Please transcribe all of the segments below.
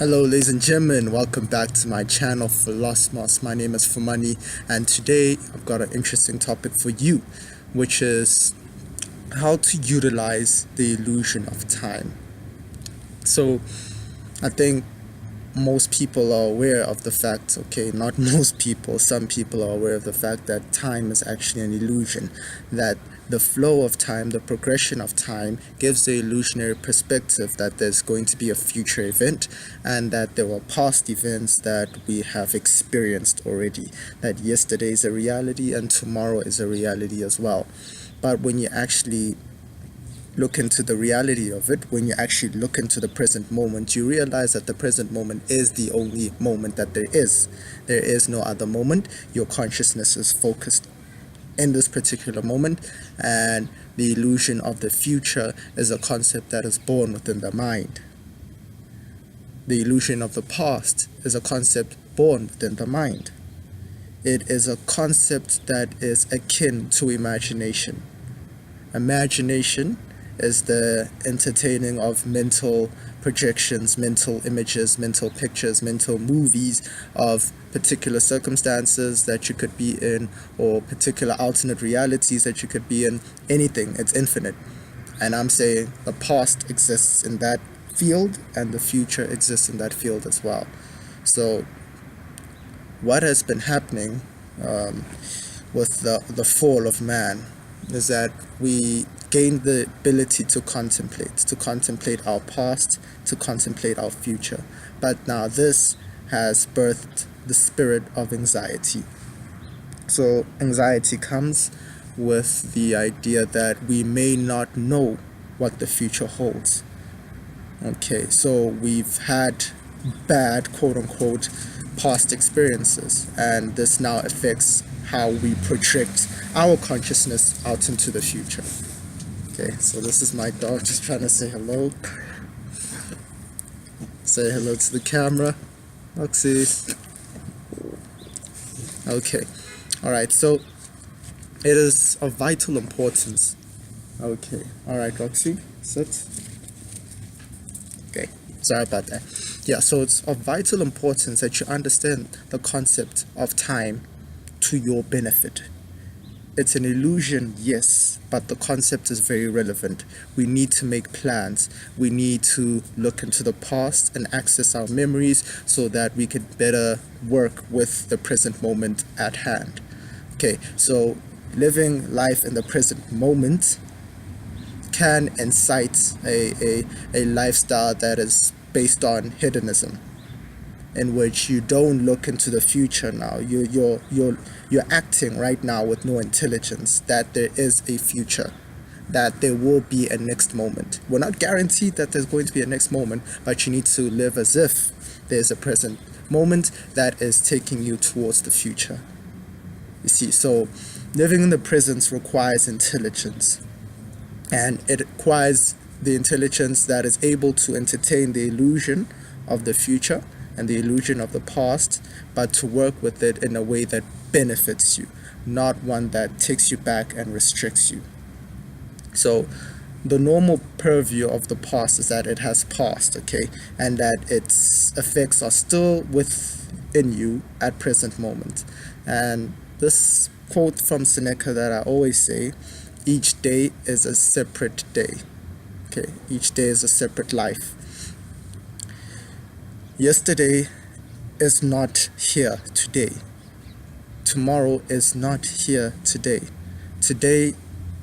Hello, ladies and gentlemen. Welcome back to my channel for Lost Moss. My name is Fumani, and today I've got an interesting topic for you, which is how to utilize the illusion of time. So, I think most people are aware of the fact, okay, not most people, some people are aware of the fact that time is actually an illusion, that the flow of time, the progression of time gives the illusionary perspective that there's going to be a future event and that there were past events that we have experienced already, that yesterday is a reality and tomorrow is a reality as well. But when you actually look into the reality of it, when you actually look into the present moment, you realize that the present moment is the only moment that there is. There is no other moment. Your consciousness is focused in this particular moment, and the illusion of the future is a concept that is born within the mind. The illusion of the past is a concept born within the mind. It is a concept that is akin to imagination. Imagination is the entertaining of mental projections, mental images, mental pictures, mental movies of particular circumstances that you could be in, or particular alternate realities that you could be in. Anything, it's infinite. And I'm saying the past exists in that field and the future exists in that field as well. So what has been happening with the fall of man is that we gain the ability to contemplate our past, to contemplate our future. But now this has birthed the spirit of anxiety. So anxiety comes with the idea that we may not know what the future holds. Okay, so we've had bad, quote unquote, past experiences, and this now affects how we project our consciousness out into the future. Okay, so this is my dog just trying to say hello. Say hello to the camera. Oxy. Okay, alright, so it is of vital importance. Okay, alright, Roxy, sit. Okay, sorry about that. Yeah, so it's of vital importance that you understand the concept of time to your benefit. It's an illusion, yes, but the concept is very relevant. We need to make plans. We need to look into the past and access our memories so that we can better work with the present moment at hand. Okay, so living life in the present moment can incite a lifestyle that is based on hedonism, in which you don't look into the future now. You're acting right now with no intelligence that there is a future, that there will be a next moment. We're not guaranteed that there's going to be a next moment, but you need to live as if there's a present moment that is taking you towards the future. You see, so living in the present requires intelligence, and it requires the intelligence that is able to entertain the illusion of the future and the illusion of the past, but to work with it in a way that benefits you, not one that takes you back and restricts you. So the normal purview of the past is that it has passed, okay, and that its effects are still within you at present moment. And this quote from Seneca that I always say, each day is a separate day. Okay, each day is a separate life. Yesterday is not here today. Tomorrow is not here today. Today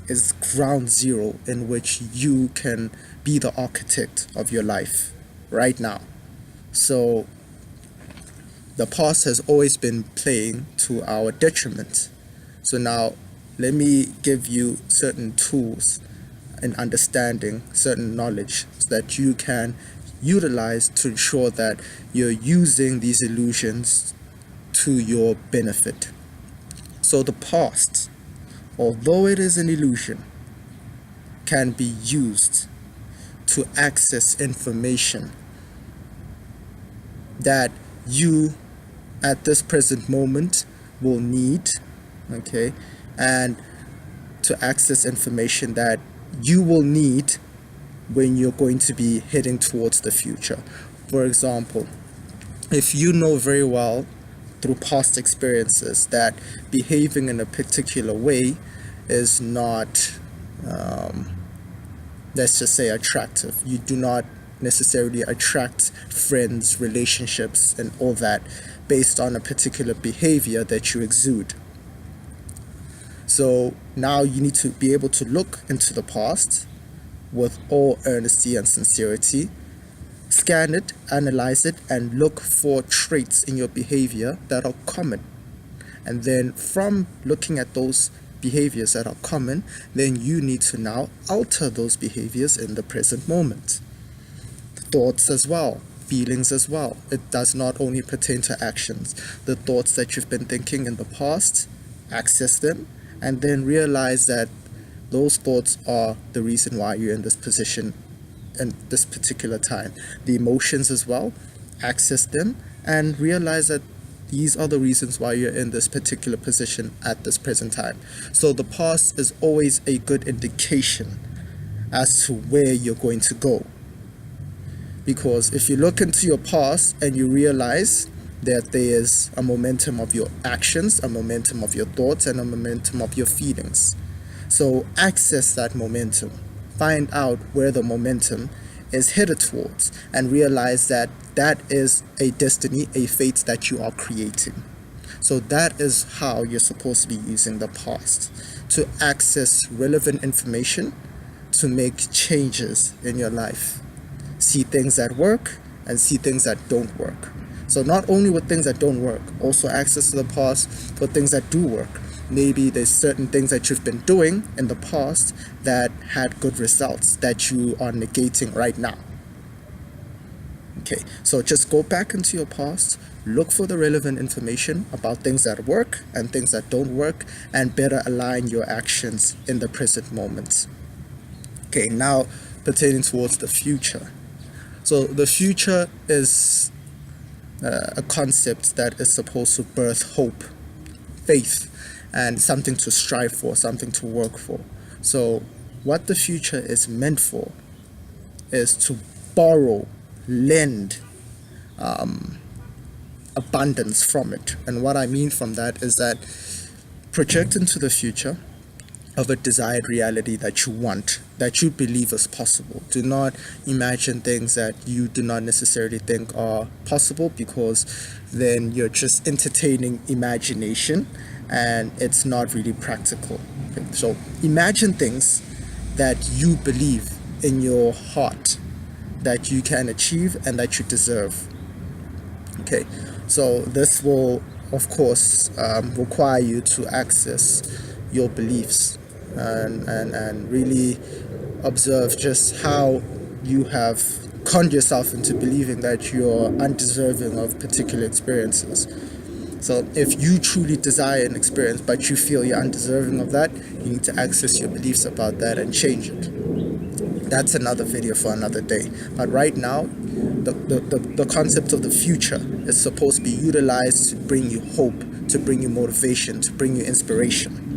is ground zero in which you can be the architect of your life right now. So the past has always been playing to our detriment. So now let me give you certain tools and understanding, certain knowledge, so that you can utilize to ensure that you're using these illusions to your benefit. So the past, although it is an illusion, can be used to access information that you at this present moment will need, okay, and to access information that you will need when you're going to be heading towards the future. For example, if you know very well through past experiences that behaving in a particular way is not, let's just say, attractive. You do not necessarily attract friends, relationships, and all that based on a particular behavior that you exude. So now you need to be able to look into the past with all earnesty and sincerity, scan it, analyze it, and look for traits in your behavior that are common. And then from looking at those behaviors that are common, then you need to now alter those behaviors in the present moment. Thoughts as well, feelings as well. It does not only pertain to actions. The thoughts that you've been thinking in the past, access them, and then realize that those thoughts are the reason why you're in this position in this particular time. The emotions as well, access them, and realize that these are the reasons why you're in this particular position at this present time. So the past is always a good indication as to where you're going to go. Because if you look into your past and you realize that there is a momentum of your actions, a momentum of your thoughts, and a momentum of your feelings. So access that momentum. Find out where the momentum is headed towards and realize that that is a destiny, a fate that you are creating. So that is how you're supposed to be using the past, to access relevant information, to make changes in your life. See things that work and see things that don't work. So not only with things that don't work, also access to the past for things that do work. Maybe there's certain things that you've been doing in the past that had good results that you are negating right now. Okay, so just go back into your past, look for the relevant information about things that work and things that don't work, and better align your actions in the present moment. Okay, now pertaining towards the future. So the future is a concept that is supposed to birth hope, faith, and something to strive for, something to work for. So what the future is meant for is to borrow, lend abundance from it. And what I mean from that is that project into the future of a desired reality that you want, that you believe is possible. Do not imagine things that you do not necessarily think are possible, because then you're just entertaining imagination and it's not really practical. Okay? So imagine things that you believe in your heart that you can achieve and that you deserve. Okay, so this will of course require you to access your beliefs and really observe just how you have conned yourself into believing that you're undeserving of particular experiences. So if you truly desire an experience but you feel you're undeserving of that, you need to access your beliefs about that and change it. That's another video for another day. But right now, the concept of the future is supposed to be utilized to bring you hope, to bring you motivation, to bring you inspiration.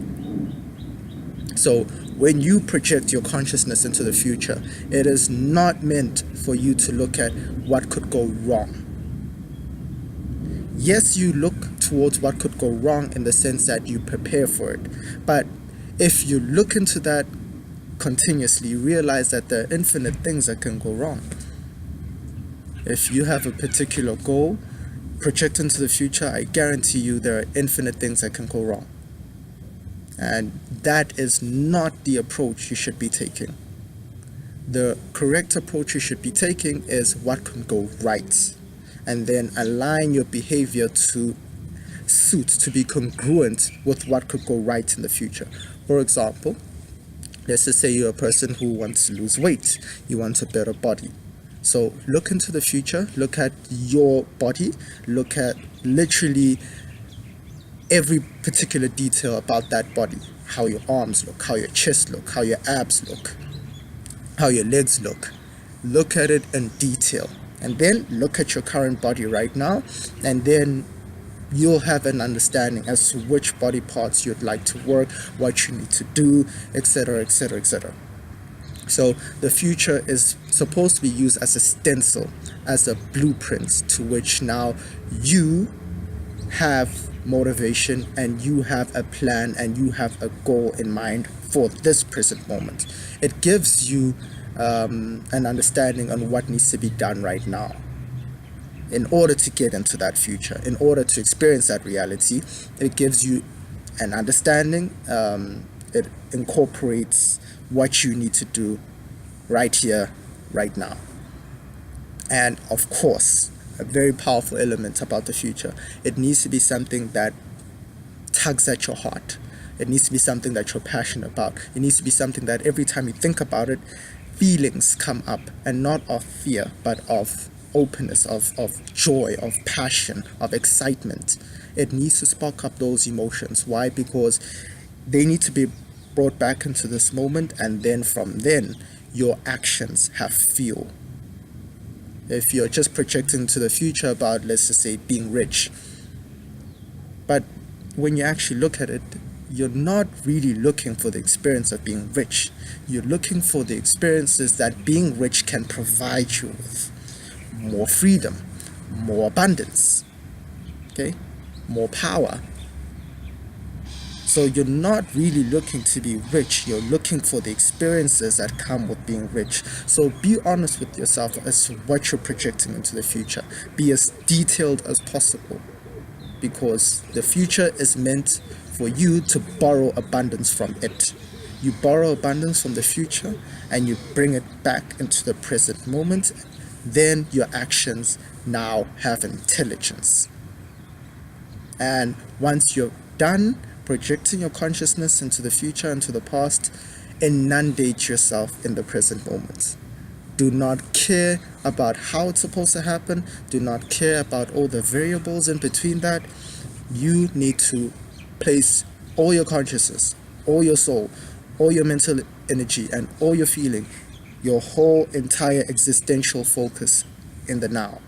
So when you project your consciousness into the future, it is not meant for you to look at what could go wrong. Yes, you look towards what could go wrong in the sense that you prepare for it. But if you look into that continuously, you realize that there are infinite things that can go wrong. If you have a particular goal, project into the future, I guarantee you there are infinite things that can go wrong. And that is not the approach you should be taking. The correct approach you should be taking is what can go right, and then align your behavior to suit, to be congruent with what could go right in the future. For example, let's just say you're a person who wants to lose weight, you want a better body. So look into the future, look at your body, look at literally every particular detail about that body, how your arms look, how your chest look, how your abs look, how your legs look. Look at it in detail, and then look at your current body right now, and then you'll have an understanding as to which body parts you'd like to work, what you need to do, etc., etc., etc. So the future is supposed to be used as a stencil, as a blueprint to which now you have motivation and you have a plan and you have a goal in mind for this present moment. It gives you an understanding on what needs to be done right now in order to get into that future, in order to experience that reality. It gives you an understanding. It incorporates what you need to do right here, right now. And of course, a very powerful element about the future, it needs to be something that tugs at your heart. It needs to be something that you're passionate about. It needs to be something that every time you think about it, feelings come up, and not of fear, but of openness, of joy, of passion, of excitement. It needs to spark up those emotions. Why? Because they need to be brought back into this moment, and then from then, your actions have fuel. If you're just projecting to the future about, let's just say, being rich, but when you actually look at it, you're not really looking for the experience of being rich. You're looking for the experiences that being rich can provide you with. More freedom, more abundance, okay, more power. So you're not really looking to be rich, you're looking for the experiences that come with being rich. So be honest with yourself as to what you're projecting into the future. Be as detailed as possible, because the future is meant for you to borrow abundance from it. You borrow abundance from the future and you bring it back into the present moment. Then your actions now have intelligence. And once you're done projecting your consciousness into the future, into the past, inundate yourself in the present moment. Do not care about how it's supposed to happen. Do not care about all the variables in between that. You need to place all your consciousness, all your soul, all your mental energy, and all your feeling, your whole entire existential focus in the now.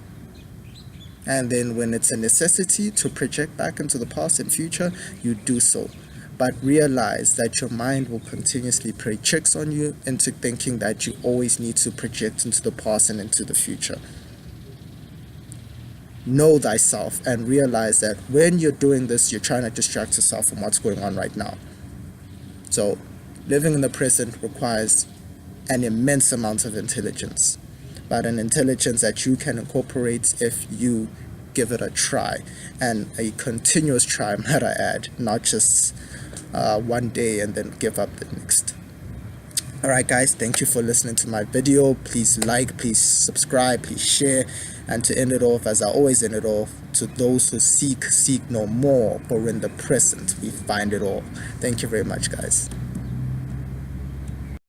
And then when it's a necessity to project back into the past and future, you do so. But realize that your mind will continuously play tricks on you into thinking that you always need to project into the past and into the future. Know thyself and realize that when you're doing this, you're trying to distract yourself from what's going on right now. So living in the present requires an immense amount of intelligence, but an intelligence that you can incorporate if you give it a try, and a continuous try, might I add, not just one day and then give up the next. Alright guys, thank you for listening to my video. Please like, please subscribe, please share. And to end it off, as I always end it off, to those who seek no more, for in the present we find it all. Thank you very much guys.